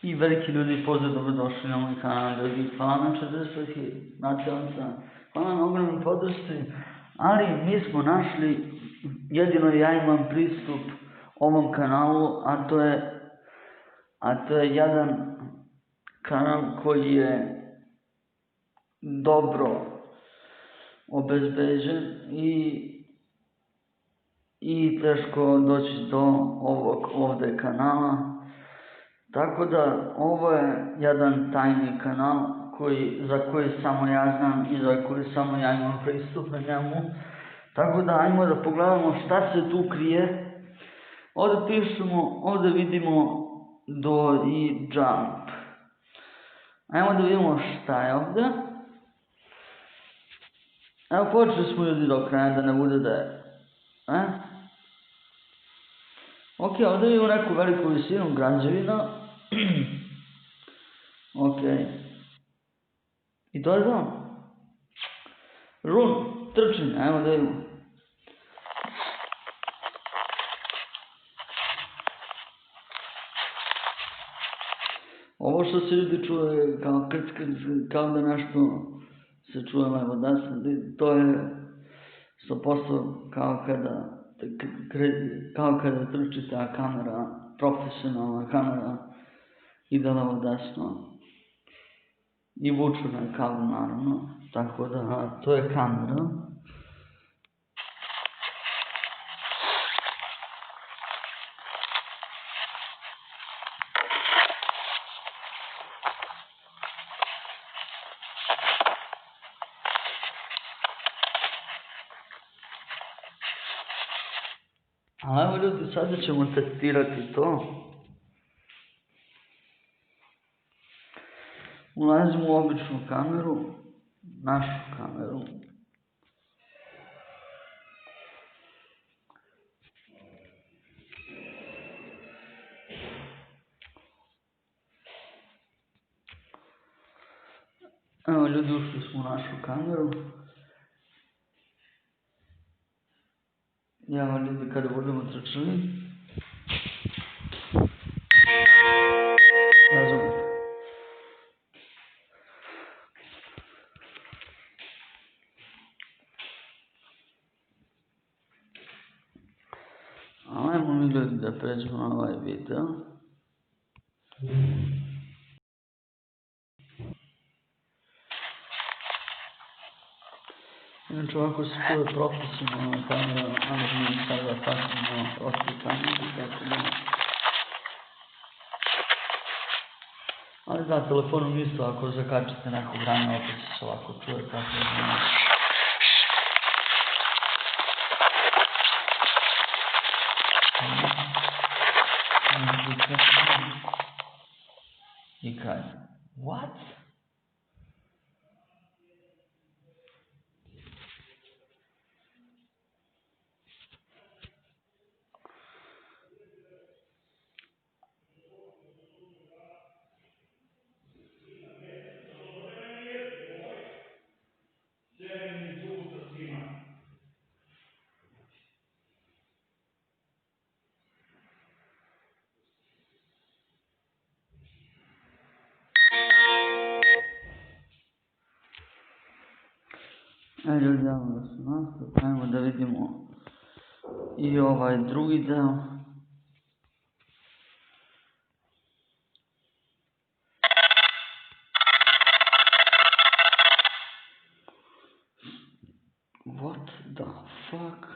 I veliki ljudi, pozdrav, dobrodošli na moj kanal, dragi, hvala na 45.000, znate vam sam, hvala na ogromnom podršci, ali mi smo našli, jedino ja imam pristup ovom kanalu, a to je jedan kanal koji je dobro obezbeđen i teško doći do ovog ovde kanala. Tako da, ovo je jedan tajni kanal za koji samo ja znam i za koji samo ja imam pristup na njemu. Tako da, ajmo da pogledamo šta se tu krije. Ovde pišemo, ovde vidimo do i jump. Ajmo da vidimo šta je ovde. Evo, počeli smo ljudi do kraja, da ne bude da je. Ok, ovde vidimo neku veliku visinu građevina. Ok. I to je to. Run, trčanje, ajmo da vidimo. Ovo što se ljudi čuje kao kao da nešto se čuje levo desno, to je 100% kao kada trčite, a kamera, profesionalna kamera, ide levo desno. I vuču na kablu, naravno, tako da to je kamera. A evo ljudi, sada ćemo testirati to. Ulazimo u običnu kameru, našu kameru. Evo ljudi, ušli smo u našu kameru. I evo ljudi, kada budemo trčali. Razumite. Ajmo mi ljudi da pređemo na ovaj video. Inače ovako se čuje profesionalna kamera, ali mi sada pasimo osti kameru, tako da... Ali da, telefonom isto, ako zakačite nekog rana, opet se ovako čuje kako je. I kraj. What? Ljudi, javno da su nastup, ajmo da vidimo i ovaj drugi deo. What the fuck?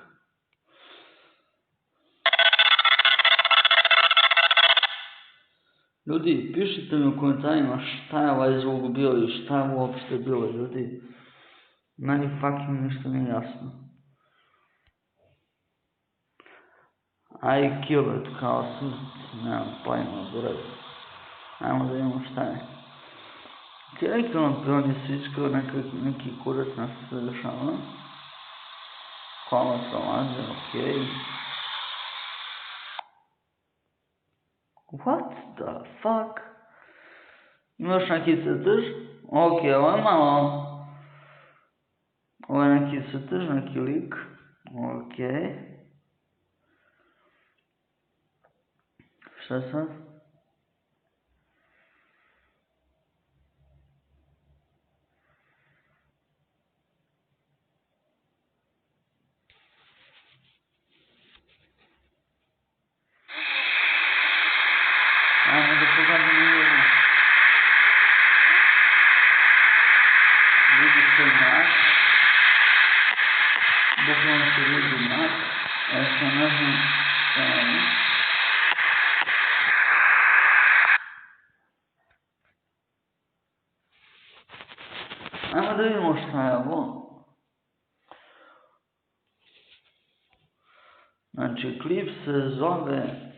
Ljudi, pišite mi u komentarima šta je ovaj zvuk bio i šta je uopšte bilo, ljudi. Meni fucking ništa nije jasno. I kill it, kao smrt, nemam pojma, buraz. Ajmo da vidimo šta je. Rekao vam prvo je svičkao neki kurac na što se dešava. Kola prolaze, okej. What the fuck? Imaš neki crtež? Okej, ovo je malo... Ovo je neki crtež, neki lik. Okej. Šta sad? Ajmo da pogledamo njegovu. Vidite mak. Bukvalno se vidi mak. Eto, ne znam šta je ovo. Ajmo da vidimo šta je ovo. Znači, klip se zove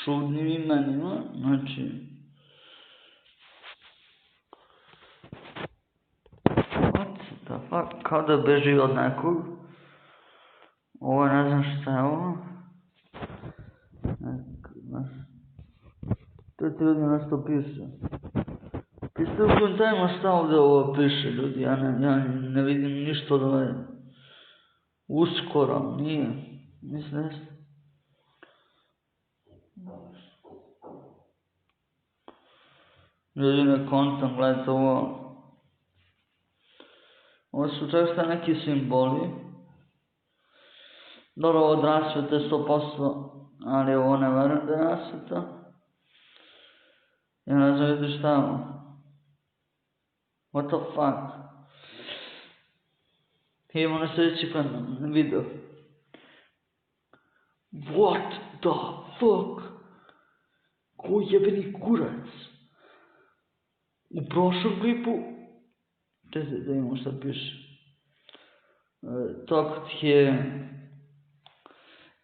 čudnim imenima, znači what the fuck, kao da beži od nekog. Ovo ne znam šta je ovo. To ti ljudi nešto piše. Pišite u komentarima šta ovdje ovo piše, ljudi, ja ne vidim ništa od ove. Uskoro, nije, mislim. Ljudi ne kontam, gledajte ovo. Ovo su često neki simboli. Dobro, ovo od rasvete 100%, ali ovo ne verujem da je rasveta. Ja ne znam vidi šta je ovo. What the fuck? Idemo na sljedeći video. What the fuck? Koji jebeni kurac? U prošlom klipu, da vidimo šta piše. Talk here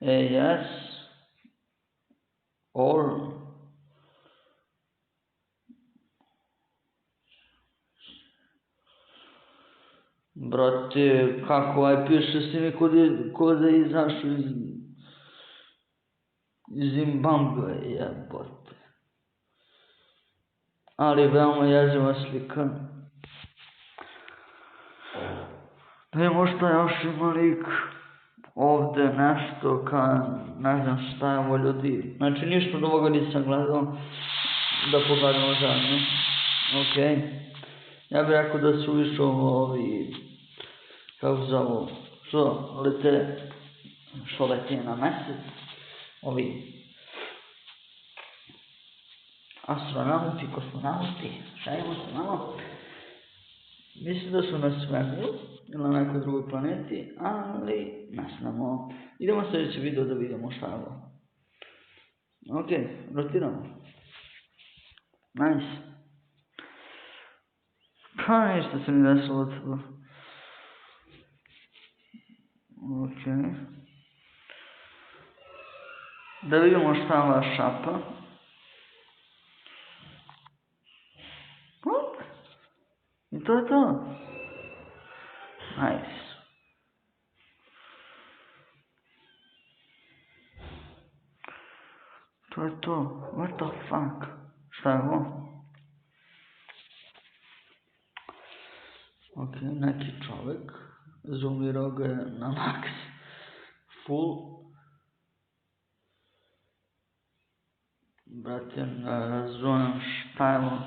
AS or brate, kako ovaj piše s njimi ko da je izašao iz Zimbabwe, jebote. Ali veoma jeziva slika. Da vidimo šta još ima lik. Ovdje nešto ne znam šta je ovo ljudi. Znači ništa od ovoga nisam gledao. Da pogledamo zajedno. Ok. Ja bih rekao da su više ovi, kako zovu, što lete na mesec. Ovi astronauti, kosmonauti, šajemo se malo. Mislim da su na svemiru ili na nekoj drugoj planeti, ali ne znamo. Idemo sljedeći video da vidimo šta je ovo. Ok, rotiramo. Nice. Pa ništa se mi desilo od toga. Ok. Da vidimo šta je ova šapa. Hop. I to je to. Nice. To je to. What the fuck? Šta je ovo? Ok, neki čovjek. Zoomirao ga je na max. Full. Brate, ne razumijem šta je ovo.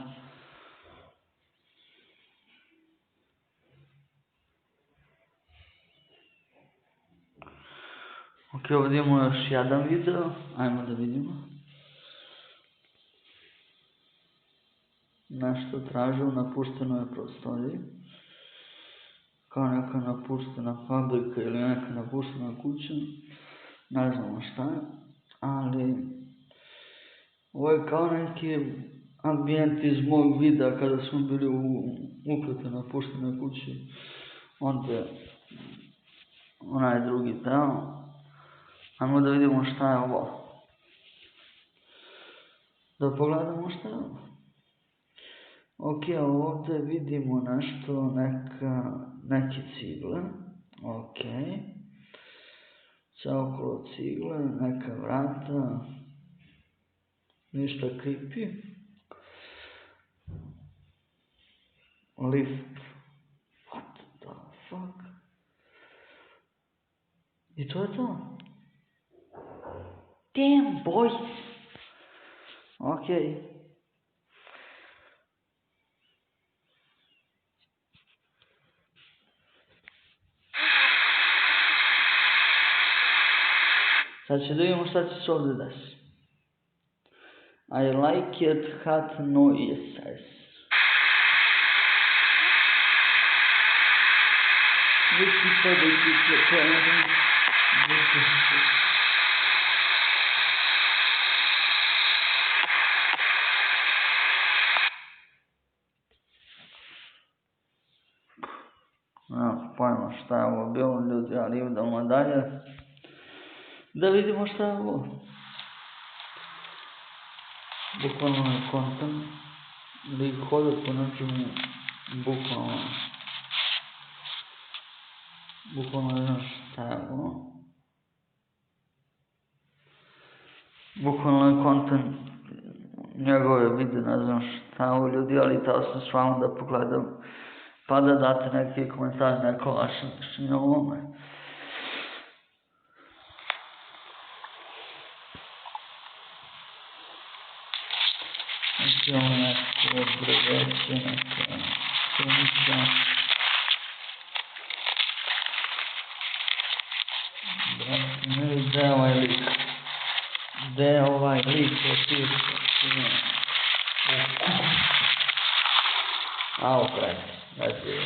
Ok, ovdje imamo još jedan video. Ajmo da vidimo. Nešto traže u napuštenoj prostoriji. Kao neka napuštena fabrika ili neka napuštena kuća. Ne znamo šta je. Ali ovo je kao neki ambijent iz mog videa kada smo bili u uključenoj napuštenoj kući. Onda onaj drugi deo. Ajmo da vidimo šta je ovo. Da pogledamo šta je ovo. Ok, ovdje vidimo nešto, neke cigle. Ok. Sve okolo cigle, neka vrata. Ništa creepy. Lift. What the fuck? I to je to. Damn boys. Ok. Sad će da vidimo šta će se ovdje desiti. I like it hot noises. Nemam pojma šta je ovo bilo, ljudi, ali idemo dalje. Da vidimo šta je ovo. Bukvalno je kontent. Da ih hodat po nečemu, bukvalno ne znam šta je ovo. Bukvalno je kontent njegove vide, ne znam šta je ovo, ljudi, ali tao sam s vama da pogledam. Pa da date neki komentar, neko vaše mišljenje o ovome. Znači ovo neko breveće, neka sunica. Ne gde je ovaj lik? Gde je ovaj lik otišao? Au, brate. Znači,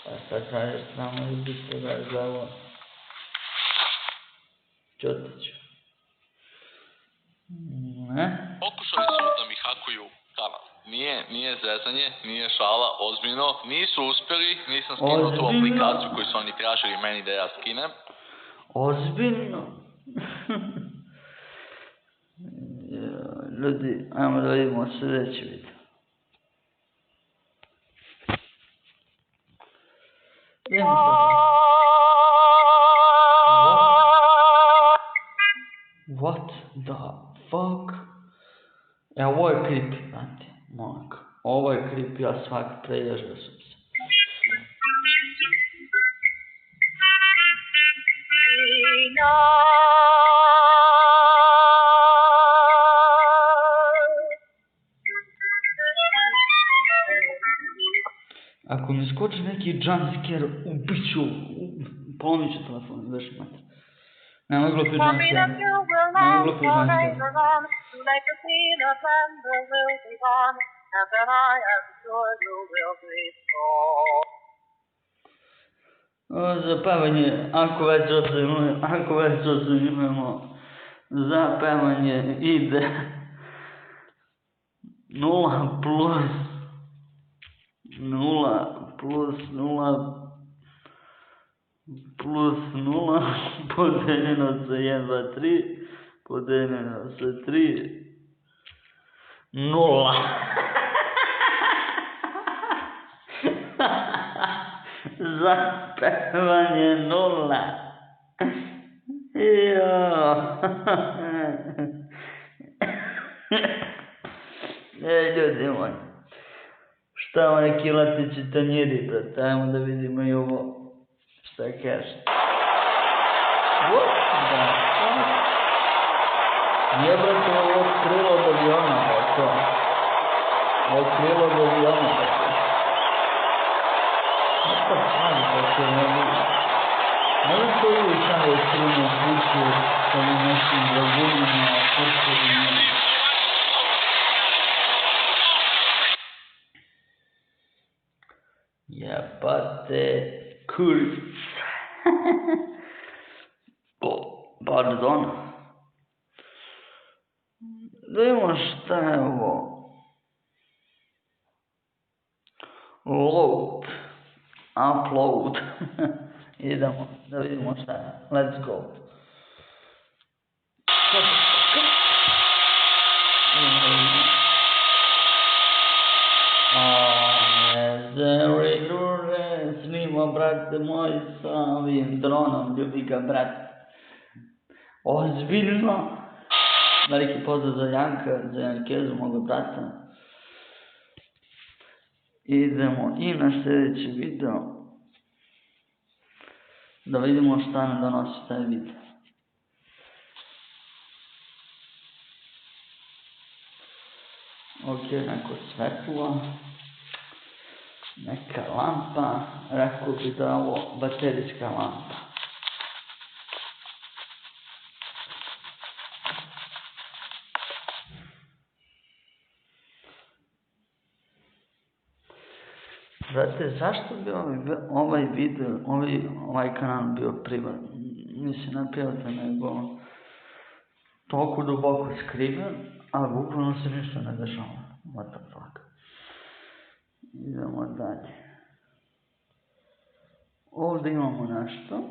pa sad kažeš nama i biti da je za ovo Ćotiću. Ne? Pokušali su da mi hakuju kanal. Nije zezanje, nije šala, ozbiljno. Nisu uspjeli, nisam skinuo tu aplikaciju koju su oni tražili meni da ja skinem. Ozbiljno? Ljudi, ajmo da vidimo sljedeći video. What the fuck? Ovo je creepy, znate, momak. Ovo je creepy, ja svaki preježio sam se. Ako mi skoči neki jumpscare, ubiću, polomit ću telefon, veš imate. Nemoj glupi jumpscare. Nemoj glupi jumpscare. Za pevanje, ako već odsnimamo, za pevanje ide 0 plus 0 podeljeno sa 1, 2, 3 podeljeno sa 3 0. Zapevanje 0. Ljudi moji, šta ovo neki latići tanjiri, brate, ajmo da vidimo i ovo, šta kaže. What the fuck? Nije, brate, ovo krilo od aviona, brate. Ovo krilo od aviona, brate. What the fuck, brate, ne vidim. Ne znam što uvijek sam je skrivno sliču sa ovim nekim dragunima, kurkovima. Jebate kurac. Pardon. Da vidimo šta je ovo. Load. Upload. Idemo da vidimo šta je. Let's go. Snima, brate moj, sa ovim dronom, ljubi ga, brate. Ozbiljno. Veliki pozdrav za Janka, za Jankezu, moga brata. Idemo i na sljedeći video. Da vidimo šta nam donosi taj video. Ok, neko svetlo. Neka lampa, rekao bi da je ovo baterijska lampa. Brate, zašto bi ovaj kanal bio privatni? Mislim, ne privatni, nego toliko duboko skriven, a bukvalno se ništa ne dešava. What the fuck. Idemo dalje. Ovdje imamo nešto.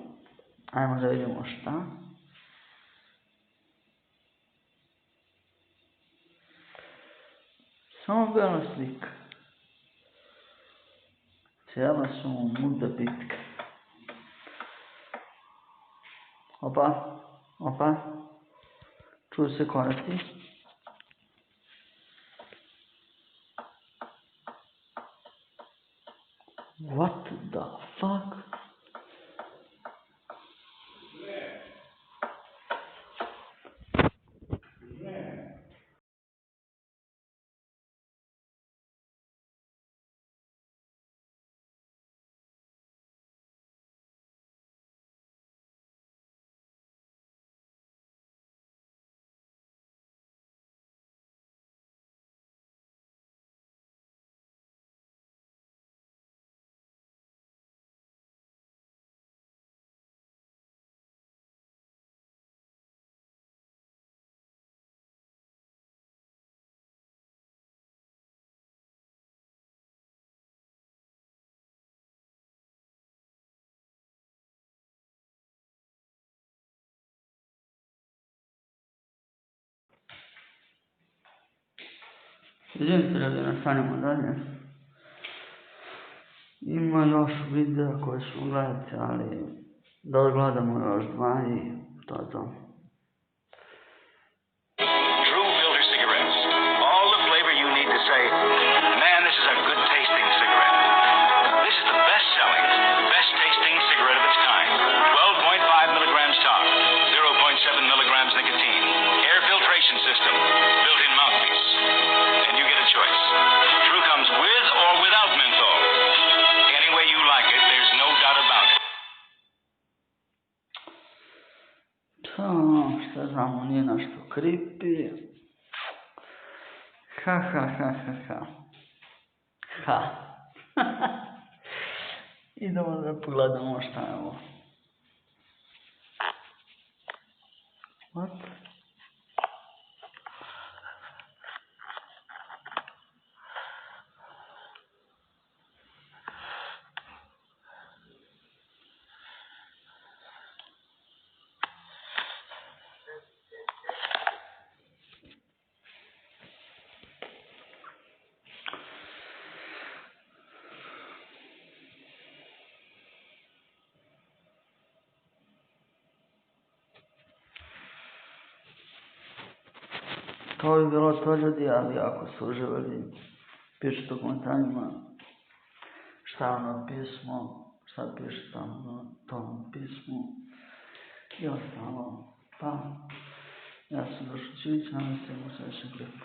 Ajmo da vidimo šta. Samo bela slika. Cijela su muda bitka. Opa. Čuju se koraci. What the fuck? Izvinite ljudi, nastavljamo dalje. Ima još videa koje ću gledati, ali da odgledamo još dva i to je to. True Filter cigarettes. All the flavor you need to say, man, this is a good tasting cigarette. This is the best selling, best tasting cigarette of its kind. 12.5 milligrams tar, 0.7 milligrams nicotine, air filtration system, built-in mouthpiece. And you get a choice. True comes with or without menthol. Any way you like it, there's no doubt about it. Šta znamo, nije nešto creepy. Ha. Idemo da pogledamo šta je ovo. What? To bi bilo to ljudi, ali ako su uživali, pišite u komentarima šta je ono pismo, šta piše tamo na tom pismu i ostalo. Pa, ja sam Dušan Ćivić, nadam se u sljedećem klipu.